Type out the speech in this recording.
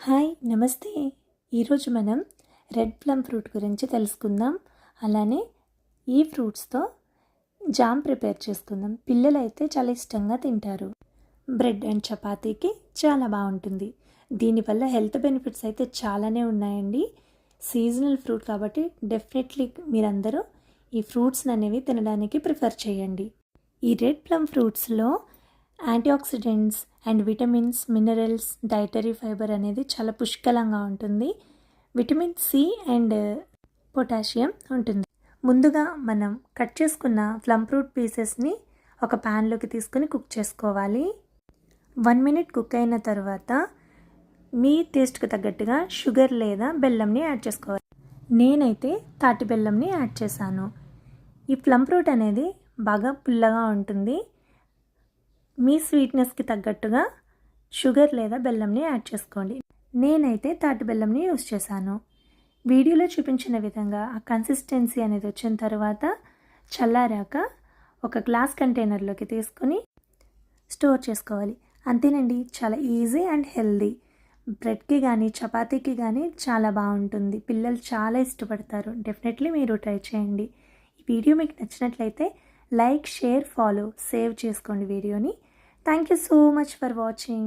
Hi నమస్తే. ఈరోజు మనం రెడ్ ప్లమ్ ఫ్రూట్ గురించి తెలుసుకుందాం. అలానే ఈ ఫ్రూట్స్తో జామ్ ప్రిపేర్ చేసుకుందాం. పిల్లలు అయితే చాలా ఇష్టంగా తింటారు. బ్రెడ్ అండ్ చపాతీకి చాలా బాగుంటుంది. దీనివల్ల హెల్త్ బెనిఫిట్స్ అయితే చాలానే ఉన్నాయండి. సీజనల్ ఫ్రూట్ కాబట్టి డెఫినెట్లీ మీరందరూ ఈ ఫ్రూట్స్ అనేవి తినడానికి ప్రిఫర్ చేయండి. ఈ రెడ్ ప్లమ్ ఫ్రూట్స్లో antioxidants and vitamins, minerals, dietary fibre అనేది చాలా పుష్కలంగా ఉంటుంది. విటమిన్ సి అండ్ పొటాషియం ఉంటుంది. ముందుగా మనం కట్ చేసుకున్న ప్లమ్ ఫ్రూట్ పీసెస్ని ఒక ప్యాన్లోకి తీసుకుని కుక్ చేసుకోవాలి. 1 మినిట్ కుక్ అయిన తర్వాత మీ టేస్ట్కి తగ్గట్టుగా షుగర్ లేదా బెల్లంని యాడ్ చేసుకోవాలి. నేనైతే తాటి బెల్లంని యాడ్ చేశాను. ఈ ప్లమ్ ఫ్రూట్ అనేది బాగా పుల్లగా ఉంటుంది. మీ స్వీట్నెస్కి తగ్గట్టుగా షుగర్ లేదా బెల్లంని యాడ్ చేసుకోండి. నేనైతే తాటి బెల్లంని యూస్ చేశాను. వీడియోలో చూపించిన విధంగా ఆ కన్సిస్టెన్సీ అనేది వచ్చిన తర్వాత చల్లారాక ఒక గ్లాస్ కంటైనర్లోకి తీసుకొని స్టోర్ చేసుకోవాలి. అంతేనండి, చాలా ఈజీ అండ్ హెల్దీ. బ్రెడ్కి కానీ చపాతీకి కానీ చాలా బాగుంటుంది. పిల్లలు చాలా ఇష్టపడతారు. డెఫినెట్లీ మీరు ట్రై చేయండి. ఈ వీడియో మీకు నచ్చినట్లయితే లైక్, షేర్, ఫాలో, సేవ్ చేసుకోండి వీడియోని. Thank you so much for watching.